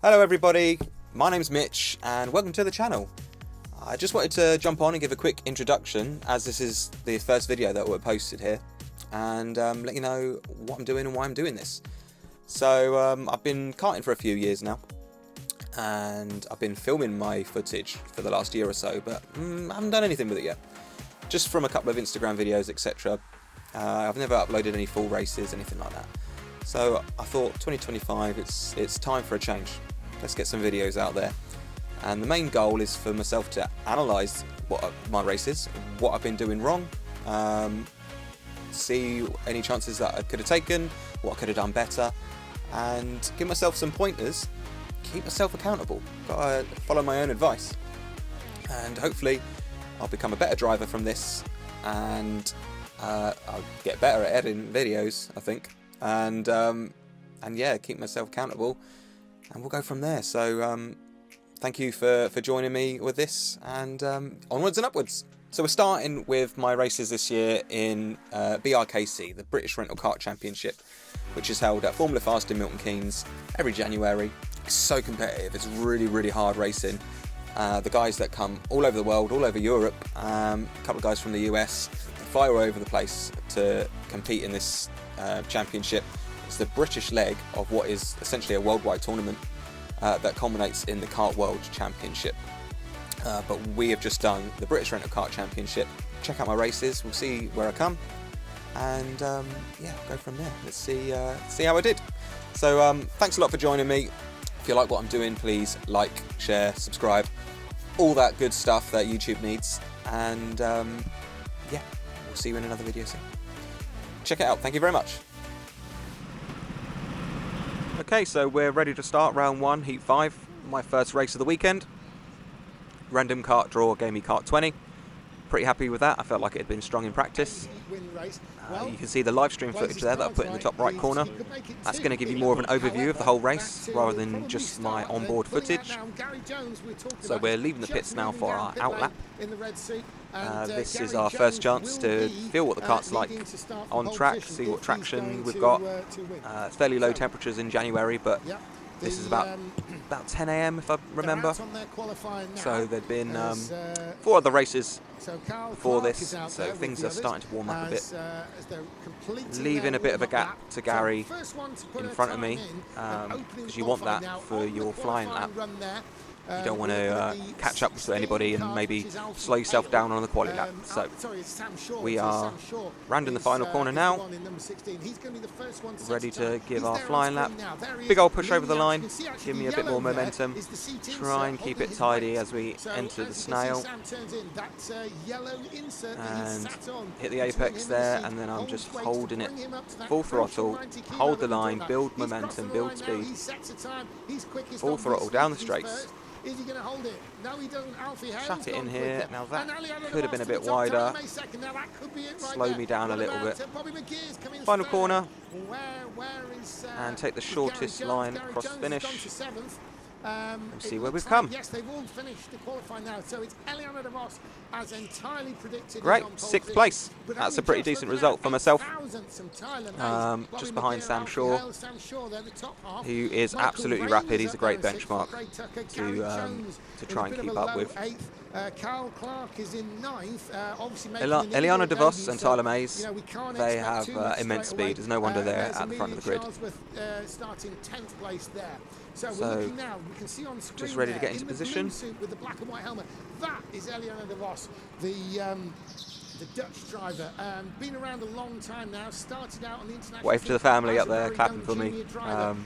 Hello everybody, my name's Mitch and welcome to the channel. I just wanted to jump on and give a quick introduction as this is the first video that we're posted here and let you know what I'm doing and why I'm doing this. So I've been karting for a few years now and I've been filming my footage for the last year or so, but I haven't done anything with it yet. Just from a couple of Instagram videos, etc. I've never uploaded any full races, anything like that. So I thought 2025, it's time for a change. Let's get some videos out there. And the main goal is for myself to analyse my races, what I've been doing wrong, see any chances that I could have taken, what I could have done better, and give myself some pointers, keep myself accountable. Gotta follow my own advice. And hopefully I'll become a better driver from this, and I'll get better at editing videos, I think. And yeah, keep myself accountable, and we'll go from there. So thank you for joining me with this, and onwards and upwards. So we're starting with my races this year in BRKC, the British Rental Kart Championship, which is held at Formula Fast in Milton Keynes every January. It's so competitive, it's really hard racing. The guys that come all over the world, all over Europe, a couple of guys from the US, fly all over the place to compete in this championship. It's the British leg of what is essentially a worldwide tournament that culminates in the Kart World Championship. But we have just done the British Rental Kart Championship. Check out my races, we'll see where I come, and yeah, go from there. Let's see how I did. So thanks a lot for joining me. If you like what I'm doing, please like, share, subscribe, all that good stuff that YouTube needs, and yeah, we'll see you in another video soon. Check it out. Thank you very much. Okay, so we're ready to start round 1, heat 5, my first race of the weekend. Random kart draw gave me kart 20. Pretty happy with that. I felt like it had been strong in practice. You can see the live stream footage there that I put in the top right corner. That's going to give you more of an overview of the whole race rather than just my onboard footage. So we're leaving the pits now for our outlap. This is our first chance to feel what the kart's like on track, see what traction we've got. It's fairly low temperatures in January, but this is about 10 AM if I remember. So there'd been 4 other races before this, so things are starting to warm up a bit. Leaving a bit of a gap to Gary in front of me, because you want that for your flying lap. You don't want to catch up to anybody and maybe slow yourself down on the quali lap. So we are rounding the final corner now, ready to give our flying lap. Big old push over the line, give me a bit more momentum, try and keep it tidy as we enter the snail, and hit the apex there, and then I'm just holding it full throttle, hold the line, build momentum, build speed, full throttle down the straights. Is he going to hold it? No, he doesn't. Alfie Shut it in here. Now that could have been a bit wider. Slow me down a little bit. Final corner. And take the shortest line across the finish. And see where we've come. Yes, they've all finished the qualifying now. So it's Eliana de Vos as entirely predicted. Great, 6th place. That's a pretty decent result for myself. Just behind Sam Shaw, who is absolutely rapid. He's a great benchmark to try and keep up with. Carl Clark is in 9th. Eliana de Vos and Tyler Mays, they have immense speed. There's no wonder they're at the front of the grid. Starting 10th place there. So now, we can see on screen just ready to get into in the position. blue suit with the black and white helmet. That is Eliana de Vos, the Dutch driver. Been around a long time now. Started out on the international. Wave to the family up there, clapping for me.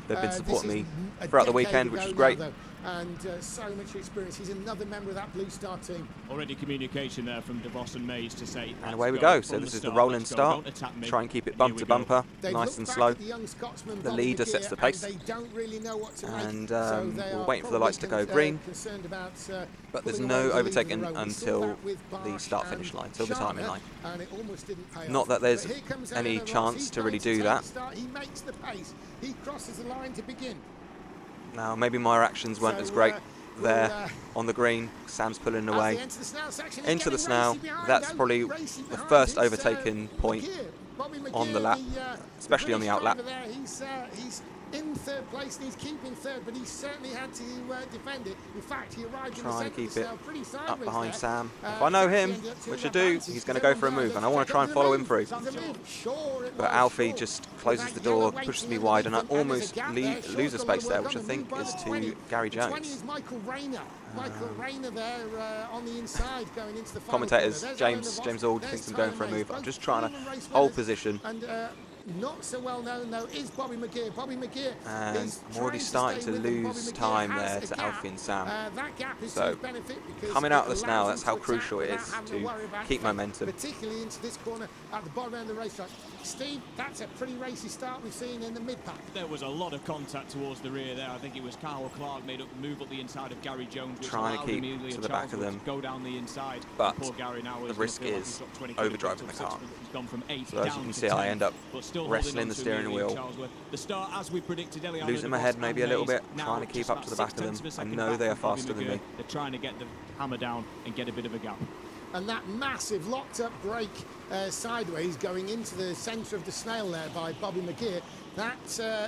They've been supporting me throughout the weekend, which is great. And so much experience. He's another member of that Blue Star team. Already communication there from De Vos and Mays to say. And away we go. So this is the rolling start. Try and keep it bump to bumper, nice and slow. The leader sets the pace. And we're waiting for the lights to go green. But there's no overtaking until the start-finish line, till the timing line. Not that there's any chance to really do that. He makes the pace. He crosses the line to begin. Now, maybe my actions weren't as great there on the green. Sam's pulling away into the snail. That's probably the first overtaken point on the lap, especially on the outlap. in third place, and he's keeping third, but he certainly had to defend it. In fact, he arrived in the Trying to centre of keep the it cell pretty sideways up behind there. Sam. If I know him, which I do, he's going to go for a move, and I want to try and follow him through. But Alfie just closes the door, pushes me wide, and I almost lose a space there, which I think is to Gary The 20 Jones. is Michael Rayner. Michael Rayner there on the inside going into the final Commentators, corner. James Ald thinks I'm going for a move. I'm just trying to hold position. And not so well known though is Bobby McGear. Bobby McGear And is I'm already starting to lose time there to Alfie and Sam. That gap is So, to his benefit because coming out of this it now, allows that's him how to crucial it attack is without having to worry about keep defense, momentum. particularly into this corner at the bottom end of the racetrack. Steve, that's a pretty racy start we've seen in the mid-pack. There was a lot of contact towards the rear there. I think it was Carl Clark move up the inside of Gary Jones, which Trying to allowed keep Amelia to the back of them. go down the inside. But poor Gary now the risk is overdriving the car. He's gone from 8 So as you down can to see, 10, I end up but still wrestling the steering wheel, the start, as we predicted, Eliana losing my head maybe a little bit, trying to keep up to the back of them. I know they are faster than me. They're trying to get the hammer down and get a bit of a gap. And that massive locked-up brake sideways going into the centre of the snail there by Bobby McGear, that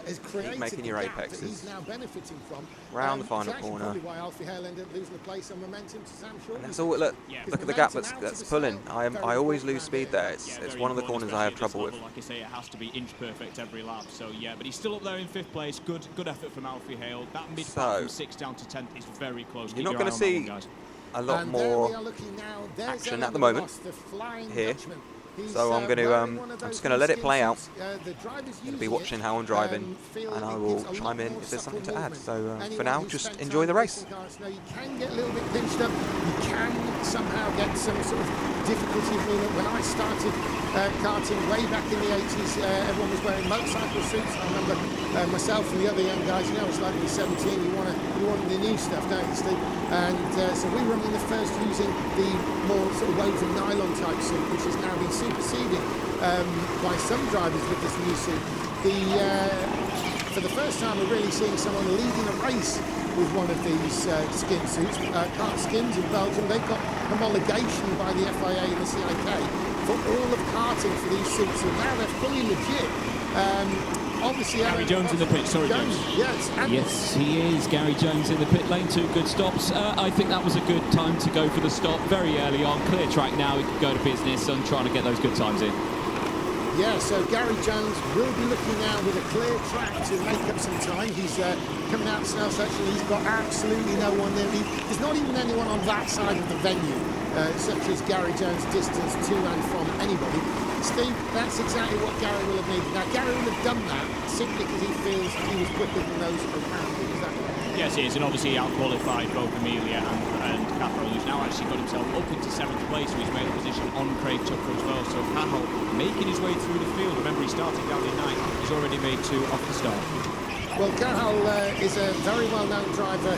has created making the your gap that apexes. he's now benefiting from. Round the final it's actually corner. Probably why Alfie Hale ended up losing the place on momentum to Sam Short. And that's all. Look at the gap that's pulling. I always lose speed there. It's one of the corners I have trouble with. Like I say, it has to be inch perfect every lap. So yeah, but he's still up there in 5th place. Good effort from Alfie Hale. That mid from 6 down to 10th is very close. You're not going to see a lot more action at the moment here. So I'm going to, I'm just going to let it play out. I'm going to be watching how I'm driving, and I will chime in if there's something to add. So for now, just enjoy the race. You can get a little bit pinched up. You can somehow get some sort of difficulty. When I started karting way back in the 80s, everyone was wearing motorcycle suits. I remember myself and the other young guys. You know, it's like when you're 17, you want the new stuff, don't you, Steve? And so we were among the first using the more sort of woven nylon type suit, which has now been superseded by some drivers with this new suit. For the first time, we're really seeing someone leading a race with one of these skin suits. Kart Skins in Belgium, they've got homologation by the FIA and the CIK for all of karting for these suits, and now they're fully legit. Obviously, Gary Jones in the pit. Sorry, James. Yes, he is. Gary Jones in the pit lane. 2 good stops. I think that was a good time to go for the stop very early on. Clear track now. He can go to business and trying to get those good times in. Yeah, so Gary Jones will be looking now with a clear track to make up some time. He's coming out of Snell section. He's got absolutely no one there. There's not even anyone on that side of the venue, such as Gary Jones' distance to and from anybody. Steve, that's exactly what Gary will have needed. Now, Gary will have done that simply because he feels he was quicker than those around him. Is that right? Yes, he is, and obviously he out-qualified both Amelia and Cathal, who's now actually got himself up into 7th place, so he's made a position on Craig Tucker as well. So Cathal making his way through the field. Remember, he started down in 9th. He's already made 2 off the start. Well, Cathal is a very well-known driver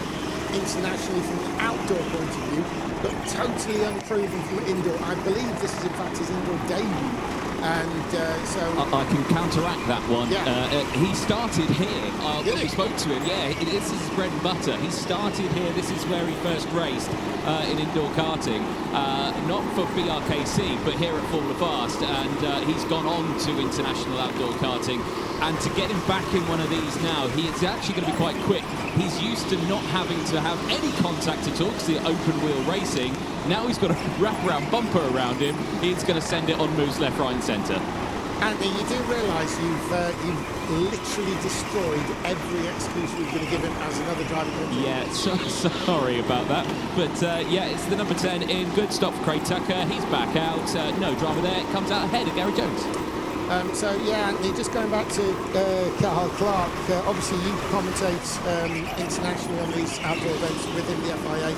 internationally from the outdoor point of view, but totally unproven from indoor. I believe this is in fact his indoor debut, and so I can counteract that one. Yeah. He started here when we spoke to him. Yeah, this is his bread and butter. He started here. This is where he first raced in indoor karting, not for BRKC, but here at Formula Fast, and he's gone on to international outdoor karting. And to get him back in one of these now, he is actually going to be quite quick. He's used to not having to have any contact at all because the open wheel racing. Now he's got a wraparound bumper around him. He's going to send it on moves left, right and centre. Andy, you do realise you've literally destroyed every excuse we're going to give him as another driver. Yeah, sorry about that. But yeah, it's the number 10 in. Good stop for Craig Tucker. He's back out. No drama there. Comes out ahead of Gary Jones. So yeah, Anthony, just going back to Carl Clark, obviously you commentate internationally on these outdoor events within the FIA.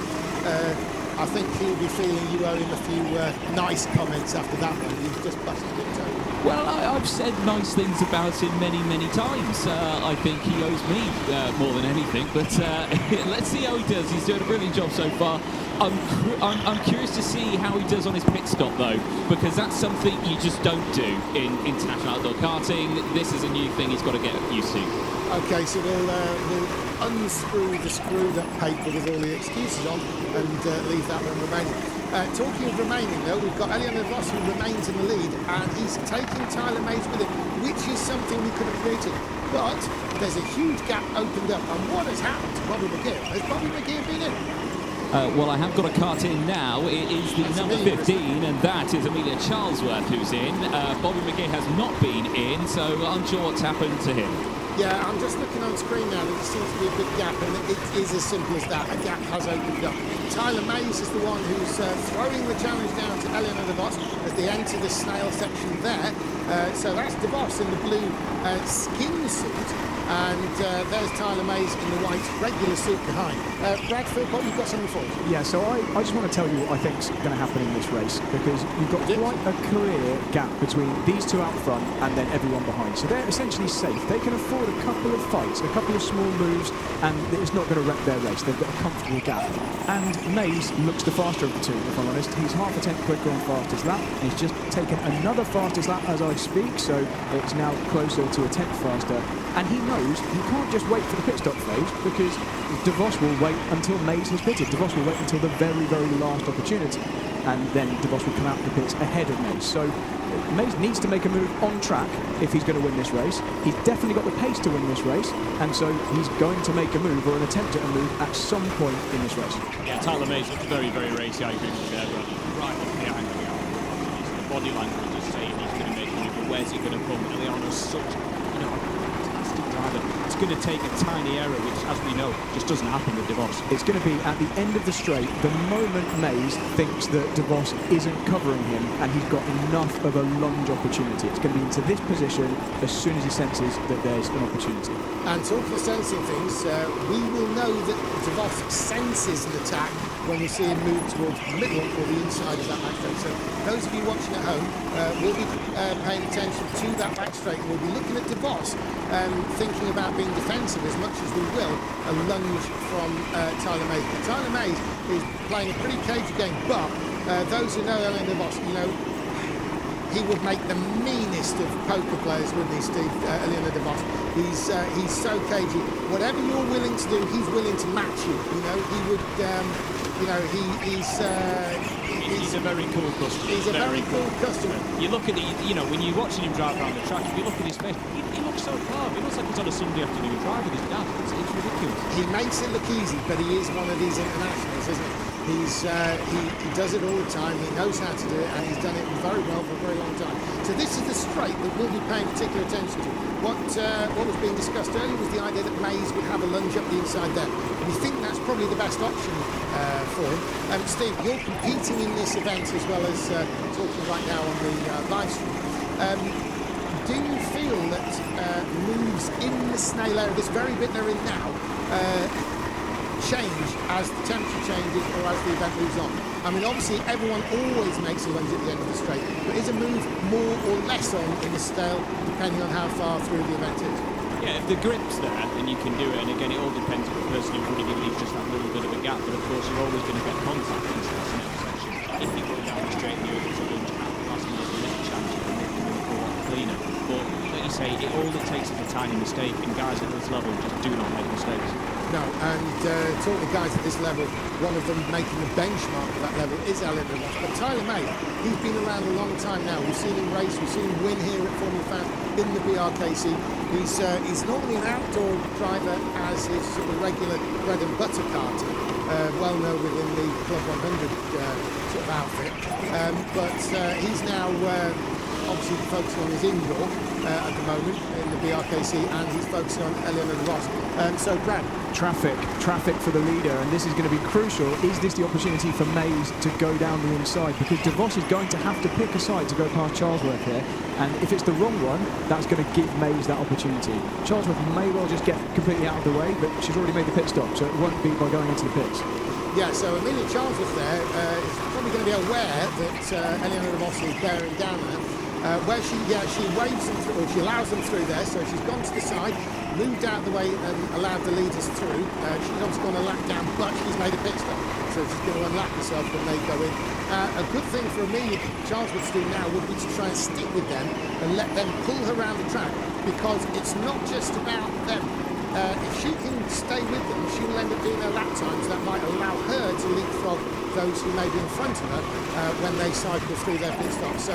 I think he'll be feeling you owe him a few nice comments after that one. You've just busted it too. Well, I've said nice things about him many, many times. I think he owes me more than anything, but let's see how he does. He's doing a brilliant job so far. I'm curious to see how he does on his pit stop, though, because that's something you just don't do in international outdoor karting. This is a new thing he's got to get used to. Okay, so we'll unscrew the screwed up paper with all the excuses on and leave that one remaining. Talking of remaining, though, we've got Eliana Ross who remains in the lead, and he's taking Tyler Mays with him, which is something we could have predicted. but there's a huge gap opened up. And what has happened to Bobby McGee? Has Bobby McGee been in? Well, I have got a kart in now. It is the number 15, and that is Amelia Charlesworth who's in. Bobby McGee has not been in, so unsure what's happened to him. Yeah, I'm just looking on screen now. There seems to be a big gap, and it is as simple as that. A gap has opened up. Tyler Mays is the one who's throwing the challenge down to Eleanor DeVos as they enter the snail section there. So that's DeVos in the blue skin suit, and there's Tyler Mays in the white regular suit behind. Bradford, what you've got something for us? Yeah, so I just want to tell you what I think's going to happen in this race, because you've got quite a clear gap between these two out front and then everyone behind. So they're essentially safe. They can afford a couple of fights, a couple of small moves, and it's not going to wreck their race. They've got a comfortable gap. And Mays looks the faster of the two, if I'm honest. He's half a tenth quicker on fastest lap, and he's just taken another fastest lap as I speak, so it's now closer to a tenth faster. And he knows he can't just wait for the pit stop phase, because DeVos will wait until Mays has pitted. DeVos will wait until the very, very last opportunity, and then DeVos will come out of the pits ahead of Mays. So Mays needs to make a move on track if he's going to win this race. He's definitely got the pace to win this race, and so he's going to make a move, or an attempt at a move, at some point in this race. Yeah, Tyler Mays looks very, very racy. I agree with you there, but right up behind the body language is saying he's going to make a move, but where's he going to come? Eliana's such, fantastic driver. It's going to take a tiny error, which, as we know, just doesn't happen with DeVos. It's going to be at the end of the straight, the moment Mays thinks that DeVos isn't covering him and he's got enough of a lunge opportunity. It's going to be into this position as soon as he senses that there's an opportunity. And talking of sensing things, we will know that DeVos senses an attack when we see him move towards the middle or the inside of that back straight. So those of you watching at home will be paying attention to that back straight. We'll be looking at DeVos thinking about being defensive as much as we will a lunge from Tyler Mays. But Tyler Mays is playing a pretty cagey game, but those who know Alain DeVos, he would make the meanest of poker players, wouldn't he, Steve? Alain DeVos. He's so cagey. Whatever you're willing to do, he's willing to match you. He would. He's a very cool customer. He's a very cool customer. You look at when you're watching him drive around the track, if you look at his face, he looks so calm. He looks like he's on a Sunday afternoon drive with his dad. It's ridiculous. He makes it look easy, but he is one of these internationals, isn't he? He does it all the time. He knows how to do it, and he's done it very well for a very long time. So this is the straight that we'll be paying particular attention to. What was being discussed earlier was the idea that Mays would have a lunge up the inside there. We think that's probably the best option for him. Steve, you're competing in this event as well as talking right now on the live stream. Do you feel that moves in the snail area, this very bit they're in now, change as the temperature changes or as the event moves on? I mean, obviously everyone always makes a lunge at the end of the straight, but is a move more or less on in the scale depending on how far through the event is? Yeah, if the grip's there, then you can do it, and again, it all depends on the person who's running. It leaves just that little bit of a gap, but of course you're always going to get contact into that next section. If you go down the straight and you're able to lunge at the last minute, there's a chance you can make the move a lot cleaner. But like you say, all it takes is a tiny mistake, and guys at this level just do not make mistakes. No, and talking to guys at this level, one of them making the benchmark of that level is Alain DeVos. But Tyler May, he's been around a long time now. We've seen him race, we've seen him win here at Formula Fans in the BRKC. He's normally an outdoor driver as his sort of regular bread and butter karting, well known within the Club 100 sort of outfit. But he's now obviously focusing on his indoor at the moment in the BRKC, and he's focusing on Eleanor DeVos. So Brad, traffic for the leader, and this is going to be crucial. Is this the opportunity for Mays to go down the inside? Because DeVos is going to have to pick a side to go past Charlesworth here, and if it's the wrong one, that's going to give Mays that opportunity. Charlesworth may well just get completely out of the way, but she's already made the pit stop, so it won't be by going into the pits. Yeah, so Amelia Charlesworth there is probably going to be aware that Eleanor DeVos is bearing down there. Where she waves them through, or she allows them through there, so she's gone to the side, moved out of the way and allowed the leaders through. She's obviously gone a lap down, but she's made a pit stop, so she's going to unlap herself when they go in. A good thing for Amelia Charlesworth to do now would be to try and stick with them and let them pull her around the track, because it's not just about them. If she can stay with them, she will end up doing her lap times that might allow her to leapfrog those who may be in front of her when they cycle through their pit stops. So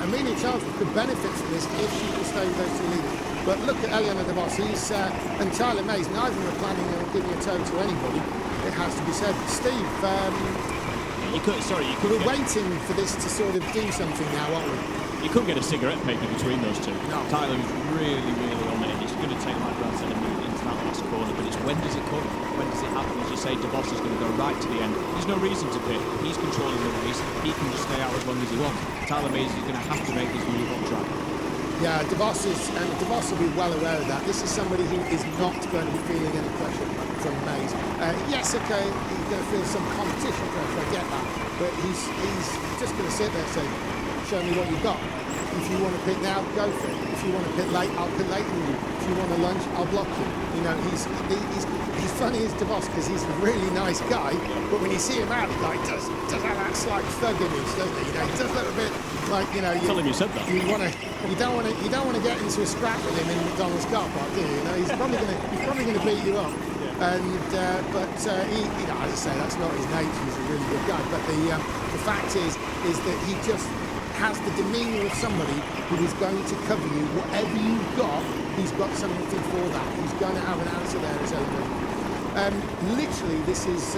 Amelia Charlesworth could benefit from this if she can stay with those two leaders. But look at Eliana De Vos, and Tyler Mays, neither of them are planning on giving a toe to anybody, it has to be said. Steve, we're waiting for this to sort of do something now, aren't we? You couldn't get a cigarette paper between those two. No. Tyler was really, really on it. It's going to take, like Brad said, a minute into that last corner, but it's when does it come? When does it happen? As you say, De Vos is going to go right to the end. There's no reason to pit. He's controlling the race. He can just stay out as long as he wants. Tyler Mays is going to have to make his move on track. Yeah, De Vos will be well aware of that. This is somebody who is not going to be feeling any pressure from Mays. Yes, okay, he's going to feel some competition pressure, I get that, but he's just going to sit there and say, show me what you've got. If you want to pit now, go for it. If you want to pit late, I'll pit later than you. If you want to lunch, I'll block you. You know, he's funny as De Vos because he's a really nice guy, but when you see him out, like does have that slight thug image, doesn't he? You know, he does look a bit like, you know, Tell him you said that. You don't want to get into a scrap with him in McDonald's car park, do you? You know, he's probably going to beat you up. And but he, you know, as I say, that's not his nature. He's a really good guy. But the fact is that he just has the demeanour of somebody who is going to cover you. Whatever you've got, he's got something for that. He's going to have an answer there as well. Literally, this is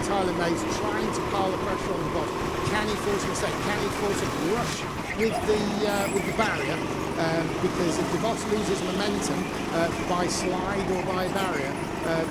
Tyler Mays trying to pile the pressure on the boss. Can he force a mistake? Can he force a rush with the barrier? Because if De Vos loses momentum by slide or by barrier,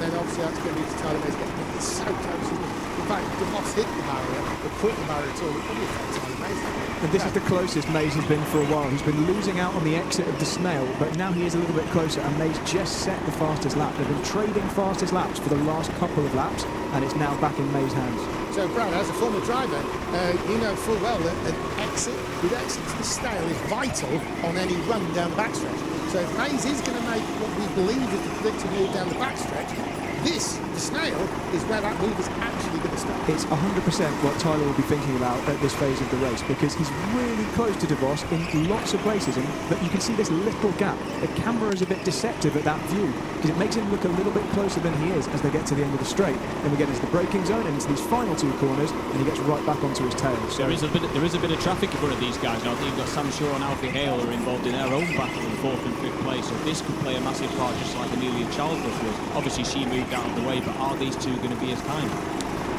then obviously that's going to be to Tyler Mays. It's so close, isn't it? In fact, if De Vos hit the barrier or caught the barrier at all, it probably affect Tyler Mays. And this is the closest Mays has been for a while. He's been losing out on the exit of the snail, but now he is a little bit closer, and Mays just set the fastest lap. They've been trading fastest laps for the last couple of laps, and it's now back in Mays' hands. So, Brad, as a former driver, you know full well that an exit to the snail is vital on any run down the backstretch. So if Mays is going to make what we believe is the predicted move down the backstretch, the snail is where that move is actually going to start. It's 100% what Tyler will be thinking about at this phase of the race, because he's really close to De Vos in lots of places, but you can see this little gap. The camera is a bit deceptive at that view, because it makes him look a little bit closer than he is as they get to the end of the straight. Then we get into the braking zone and into these final two corners, and he gets right back onto his tail. So there is a bit of traffic in front of these guys now. I think you've got Sam Shaw and Alfie Hale who are involved in their own battle in 4th and 5th place, so this could play a massive part, just like Amelia Charlesworth was. Obviously she moved out of the way, but are these two going to be as kind?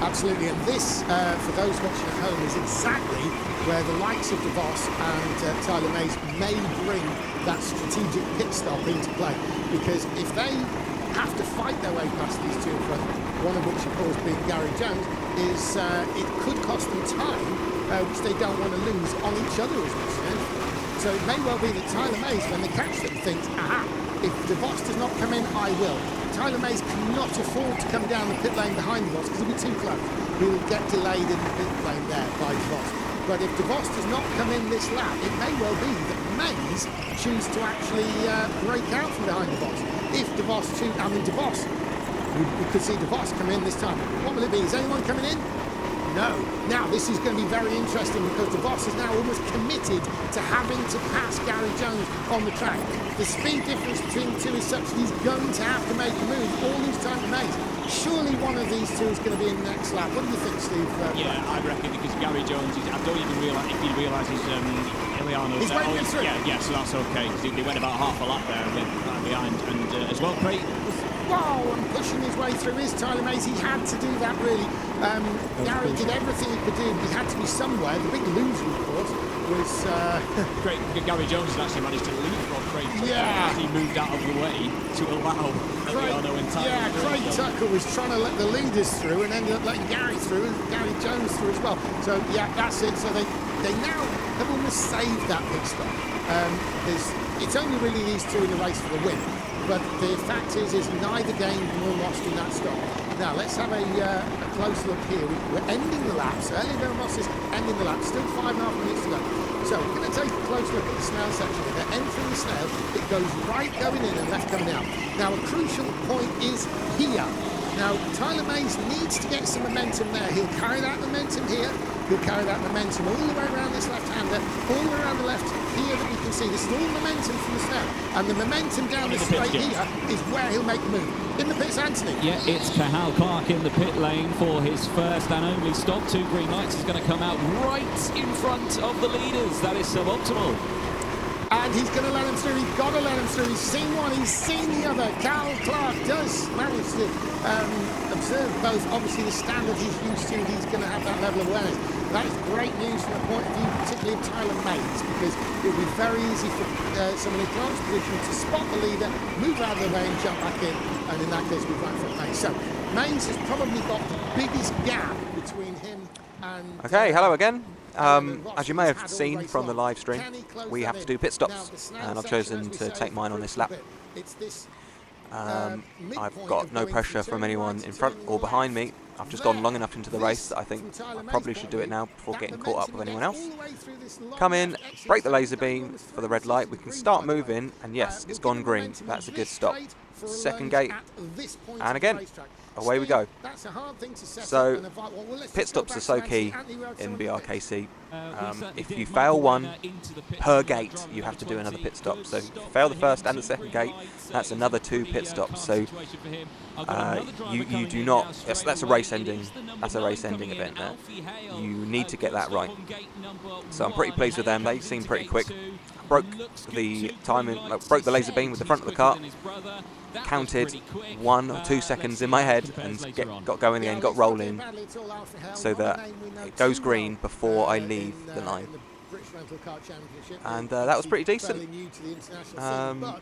Absolutely, and this, for those watching at home, is exactly where the likes of De Vos and Tyler Mays may bring that strategic pit stop into play, because if they have to fight their way past these two in front, one of which of course being Gary Jones, is it could cost them time, which they don't want to lose on each other as much as anything. So it may well be that Tyler Mays, when they catch them, thinks, aha, if De Vos does not come in, I will. Tyler Mays cannot afford to come down the pit lane behind De Vos because he'll be too close. He'll get delayed in the pit lane there by De Vos. But if De Vos does not come in this lap, it may well be that Mays choose to actually break out from behind De Vos. If De Vos De Vos, we could see De Vos come in this time. What will it be? Is anyone coming in? No. Now, this is going to be very interesting because De Vos is now almost committed to having to pass Gary Jones on the track. The speed difference between the two is such that he's going to have to make a move all his time to Mays. Surely one of these two is going to be in the next lap. What do you think, Steve? Yeah, I reckon because Gary Jones, I don't even realise if he realises Iliano's he's waiting through. Yeah, so that's okay because they went about half a lap there behind, and as well, Craig. Wow, and pushing his way through is Tyler Mays. He had to do that, really. Gary did everything he could do. He had to be somewhere. The big loser, of course, was... Gary Jones has actually managed to leapfrog Craig Tucker as he moved out of the way to allow Eliano and Tyler. Yeah, Craig Tucker was trying to let the leaders through and ended up letting Gary through and Gary Jones through as well. So, yeah, that's it. So they now have almost saved that pit stop. It's only really these two in the race for the win. But the fact is neither gained nor lost in that stop. Now, let's have a close look here. We're ending the lap. So Eliana Moss is ending the lap. Still 5.5 minutes to go. So we're going to take a close look at the snail section. They're entering the snail. It goes right going in and left coming out. Now, a crucial point is here. Now, Tyler Mays needs to get some momentum there. He'll carry that momentum here. He'll carry that momentum all the way around this left-hander, all the way around the left here that we can see. This is all momentum from the snail. And the momentum down the straight here is where he'll make the move. In the pits, Anthony. Yeah, it's Cathal Clark in the pit lane for his first and only stop. 2 green lights. He's going to come out right in front of the leaders. That is suboptimal. And he's going to let him through. He's got to let him through. He's seen one. He's seen the other. Carl Clark does manage to observe both. Obviously, the standard he's used to, he's going to have that level of awareness. That is great news from the point of view, particularly of Tyler Mays, because it will be very easy for someone in Clark's position to spot the leader, move out of the way and jump back in. And in that case, we've right for Mays. So Mays has probably got the biggest gap between him and... Okay, hello again. As you may have seen from the live stream, we have to do pit stops, and I've chosen to take mine on this lap. I've got no pressure from anyone in front or behind me. I've just gone long enough into the race that I think I probably should do it now before getting caught up with anyone else. Come in, break the laser beam for the red light. We can start moving, and yes, it's gone green. That's a good stop. Second gate, and again, away we go. So, pit stops are so key in BRKC. If you fail one per gate, you have to do another pit stop. So, if you fail the first and the second gate, that's another 2 pit stops. So, you do not. That's a race ending. That's a race ending event there. You need to get that right. So, I'm pretty pleased with them. They seem pretty quick. Broke the timing, broke the laser beam with the front of the car. Counted 1 or 2 seconds in my head and got going again, got rolling, so that it goes green before I leave the line. And that was pretty decent.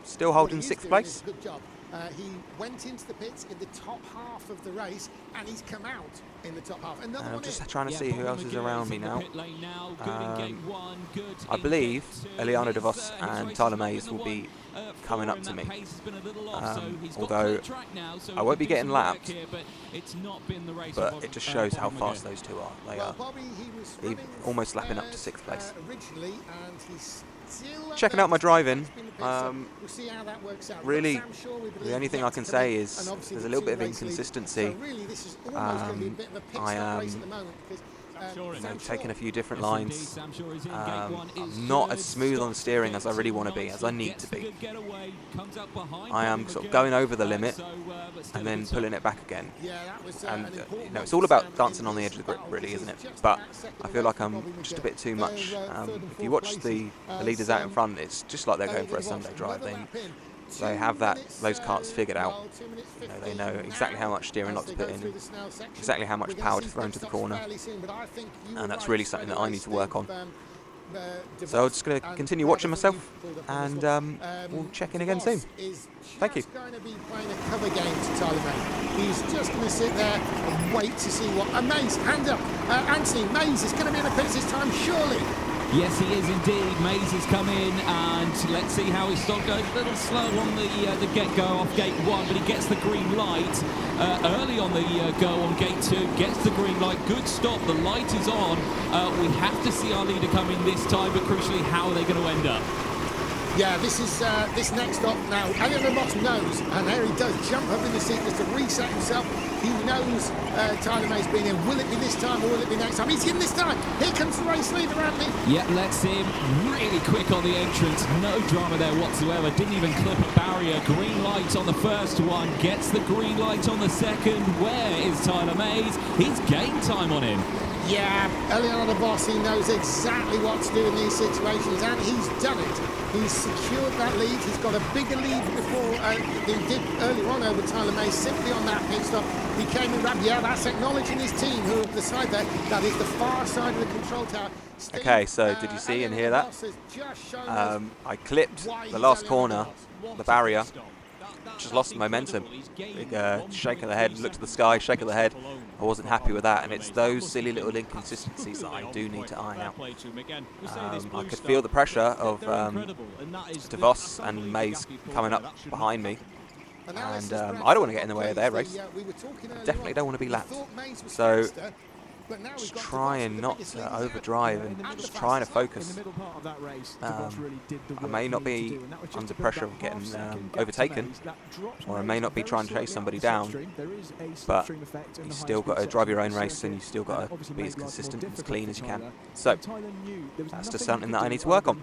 Still holding 6th place. He went into the pits in the top half of the race, and he's come out in the top half. I'm just trying to see who else is around me now. I believe Eliana De Vos and Tyler Mays will be coming up to me. Although I won't be getting lapped, but it just shows how fast those two are. They are almost lapping up to 6th place. Checking out my driving, really the only thing I can say is there's a little bit of inconsistency. I am taking a few different lines. I'm not as smooth on steering as I really want to be, as I need to be. I am sort of going over the limit and then pulling it back again. And it's all about dancing on the edge of the grip, really, isn't it? But I feel like I'm just a bit too much. If you watch the leaders out in front, it's just like they're going for a Sunday drive. They have those karts figured out. They know exactly how much steering lock to put in, exactly how much power to throw into the corner, and that's really something that I need to work on. So I'm just going to continue watching myself, and we'll check in again soon. Thank you. He's going to be playing a cover game to Tyler Mays. He's just going to sit there and wait to see what... Mays, hand up. Anthony, Mays is going to be in the pits this time, surely. Yes, he is indeed. Mays has come in, and let's see how his stop goes. A little slow on the get-go off gate 1, but he gets the green light early on the go on gate 2. Gets the green light. Good stop. The light is on. We have to see our leader come in this time, but crucially, how are they going to end up? Yeah, this is this next stop now. Elliot Lamotte knows, and there he does jump up in the seat just to reset himself. He knows Tyler Mays being in. Will it be this time or will it be next time? He's in this time. Here comes the race leader, Anthony. Yeah, let's see him really quick on the entrance. No drama there whatsoever. Didn't even clip a barrier. Green light on the first one. Gets the green light on the second. Where is Tyler Mays? He's game time on him. Yeah, Eliana De Vos, he knows exactly what to do in these situations, and he's done it. He's secured that lead. He's got a bigger lead before he did earlier on over Tyler Mays, simply on that pit stop. He came in rapid. Yeah, that's acknowledging his team, who are the side there. That is the far side of the control tower. Steve, okay, so did you see and hear that? I clipped the last corner, the barrier. Just lost momentum. Big shake of the head, look to the sky, shake of the head. I wasn't happy with that, and it's those silly little inconsistencies that I do need to iron out. I could feel the pressure of De Vos and Mays coming up behind me, and I don't want to get in the way of their race. I definitely don't want to be lapped. So just trying not to overdrive and just trying to focus. I may not be under pressure of getting overtaken, or I may not be trying to chase somebody down, but you still got to drive your own race, and you still got to be as consistent and as clean as you can. So that's just something that I need to work on.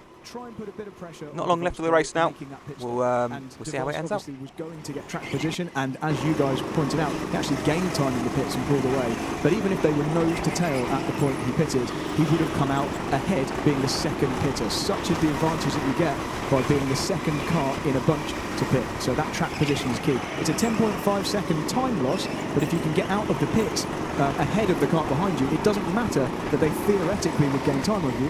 Not long left of the race now. We'll see how it ends up. Was going to get track position, and as you guys pointed out, he actually gained time in the pits and pulled away. But even if they were no nose to tail at the point he pitted, he would have come out ahead being the second pitter. Such is the advantage that you get by being the second car in a bunch to pit. So that track position is key. It's a 10.5 second time loss, but if you can get out of the pits ahead of the car behind you, it doesn't matter that they theoretically would gain time on you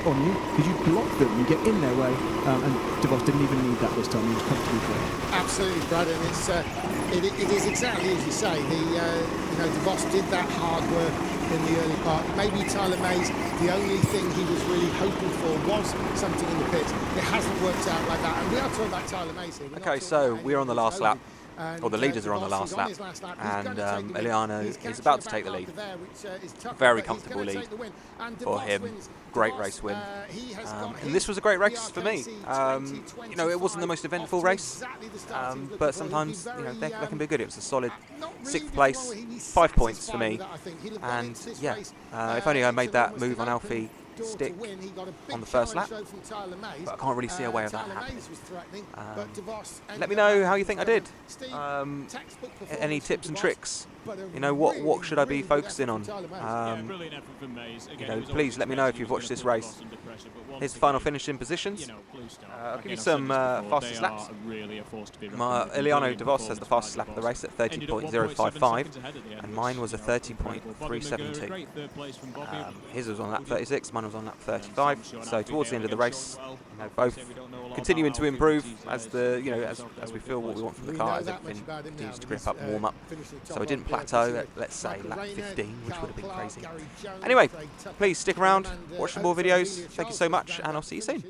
because you block them, you get in their way, and DeVos didn't even need that this time. He was comfortably clear. Absolutely, Brad, and it is exactly as you say. DeVos did that hard work in the early part. Maybe Tyler Mays, the only thing he was really hoping for was something in the pits. It hasn't worked out like that, and we are talking about Tyler Mays here. Okay, so we're on the last lap. Or the leaders are on the last lap, and Eliano is about to take the lead. Very comfortable lead for him. Great race win. And this was a great race for me. You know, it wasn't the most eventful race, but sometimes they can be good. It was a solid 6th place, 5 points for me. And yeah, if only I made that move on Alfie stick on the first lap, but I can't really see a way of that happening. Let me know how you think I did. Any tips and tricks? You know, what should I be focusing on? Please let me know if you've watched this race. Here's the final finishing positions. I'll give you some fastest laps. Eliano DeVos has the fastest lap of the race at 30.055, and mine was a 30.372. His was on lap 36, mine was on lap 35. So towards the end of the race, both continuing to improve as as we feel what we want from the car as everything continues to grip up and warm up. So I didn't plateau at, let's say, lap 15, which would have been crazy. Anyway, please stick around, watch some more videos. Thank you so much, and I'll see you soon.